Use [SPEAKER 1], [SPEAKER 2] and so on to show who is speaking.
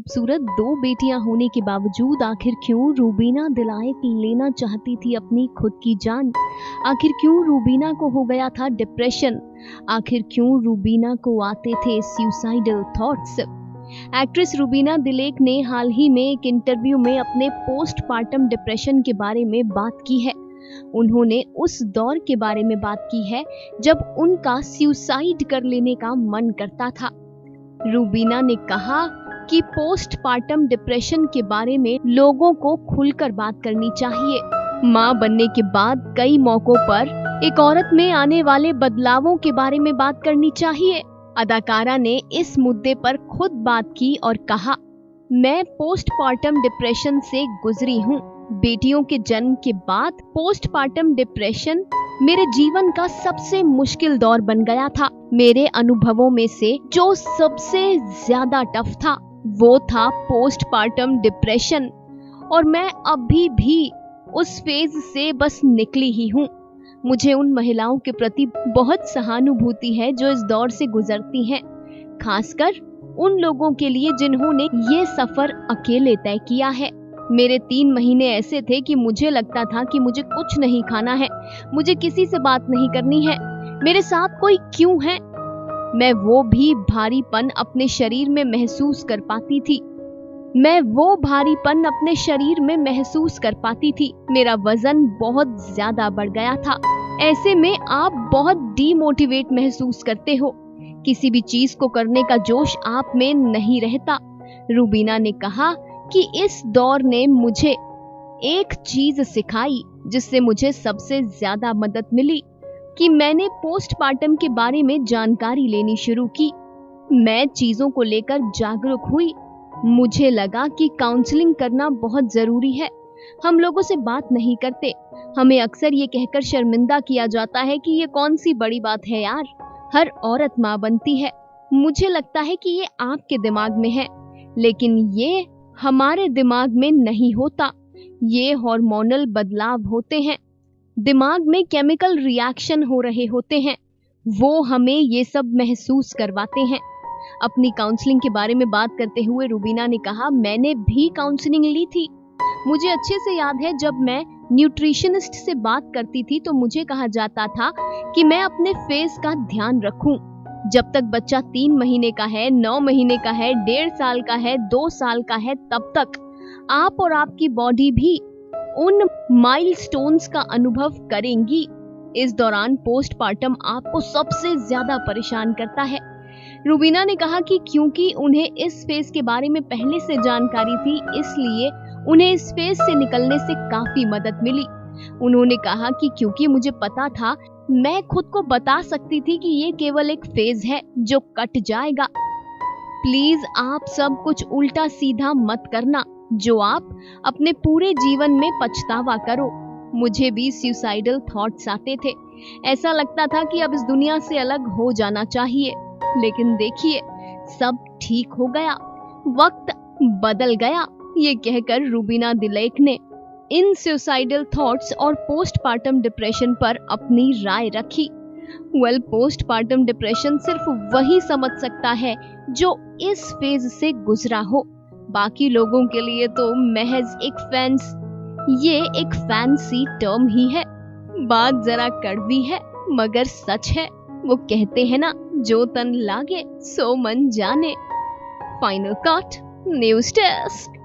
[SPEAKER 1] खूबसूरत 2 बेटियां होने के बावजूद आखिर क्यों रूबीना दिलाइक लेना चाहती थी अपनी खुद की जान? आखिर क्यों रूबीना को हो गया था डिप्रेशन? आखिर क्यों रूबीना को आते थे suicidal thoughts? Actress Rubina Dilaik ने हाल ही में एक इंटरव्यू में अपने पोस्टपार्टम डिप्रेशन के बारे में बात की है। उन्होंने उस दौर के बारे में बात की है जब उनका सुसाइड कर लेने का मन करता था। रूबीना ने कहा कि पोस्टपार्टम डिप्रेशन के बारे में लोगों को खुलकर बात करनी चाहिए। मां बनने के बाद कई मौकों पर एक औरत में आने वाले बदलावों के बारे में बात करनी चाहिए। अदाकारा ने इस मुद्दे पर खुद बात की और कहा, मैं पोस्टपार्टम डिप्रेशन से गुजरी हूँ। बेटियों के जन्म के बाद पोस्टपार्टम डिप्रेशन मेरे जीवन का सबसे मुश्किल दौर बन गया था। मेरे अनुभवों में से जो सबसे ज्यादा टफ था वो था पोस्टपार्टम डिप्रेशन, और मैं अभी भी उस फेज से बस निकली ही हूँ। मुझे उन महिलाओं के प्रति बहुत सहानुभूति है जो इस दौर से गुजरती हैं, खासकर उन लोगों के लिए जिन्होंने ये सफर अकेले तय किया है। मेरे 3 महीने ऐसे थे कि मुझे लगता था कि मुझे कुछ नहीं खाना है, मुझे किसी से बात नहीं करनी है, मेरे साथ कोई क्यों है? मैं वो भी भारीपन अपने शरीर में महसूस कर पाती थी। मेरा वजन बहुत ज्यादा बढ़ गया था। ऐसे में आप बहुत डीमोटिवेट महसूस करते हो, किसी भी चीज को करने का जोश आप में नहीं रहता। रूबीना ने कहा कि इस दौर ने मुझे एक चीज सिखाई जिससे मुझे सबसे ज्यादा मदद मिली कि मैंने पोस्टपार्टम के बारे में जानकारी लेनी शुरू की। मैं चीजों को लेकर जागरूक हुई। मुझे लगा कि काउंसलिंग करना बहुत जरूरी है। हम लोगों से बात नहीं करते। हमें अक्सर ये कहकर शर्मिंदा किया जाता है कि ये कौन सी बड़ी बात है यार, हर औरत माँ बनती है। मुझे लगता है कि ये आपके दिमाग में है, लेकिन ये हमारे दिमाग में नहीं होता। ये हार्मोनल बदलाव होते हैं, दिमाग में केमिकल रिएक्शन हो रहे होते हैं, वो हमें ये सब महसूस करवाते हैं। अपनी काउंसलिंग के बारे में बात करते हुए रूबीना ने कहा, मैंने भी काउंसलिंग ली थी। मुझे अच्छे से याद है जब मैं न्यूट्रिशनिस्ट से बात करती थी तो मुझे कहा जाता था कि मैं अपने फेस का ध्यान रखूं। जब तक बच्चा 3 महीने का है, 9 महीने का है, 1.5 साल का है, 2 साल का है, तब तक आप और आपकी बॉडी भी उन माइलस्टोन्स का अनुभव करेंगी। इस दौरान पोस्टपार्टम आपको सबसे ज्यादा परेशान करता है। रूबीना ने कहा कि क्योंकि उन्हें इस फेज के बारे में पहले से जानकारी थी, इसलिए उन्हें इस फेज से निकलने से काफी मदद मिली। उन्होंने कहा कि क्योंकि मुझे पता था, मैं खुद को बता सकती थी कि ये केवल एक फेज है जो कट जाएगा। प्लीज आप सब कुछ उल्टा सीधा मत करना जो आप अपने पूरे जीवन में पछतावा करो। मुझे भी सुसाइडल थॉट्स आते थे। ऐसा लगता था कि अब इस दुनिया से अलग हो जाना चाहिए, लेकिन देखिए सब ठीक हो गया, वक्त बदल गया। ये कहकर रूबीना दिलेक ने इन सुसाइडल थॉट्स और पोस्टपार्टम डिप्रेशन पर अपनी राय रखी। पोस्टपार्टम डिप्रेशन सिर्फ वही समझ सकता है जो इस फेज से गुजरा हो। बाकी लोगों के लिए तो महज ये एक फैंसी टर्म ही है। बात जरा कड़वी है मगर सच है। वो कहते हैं ना, जो तन लागे सो मन जाने। Final cut, news desk.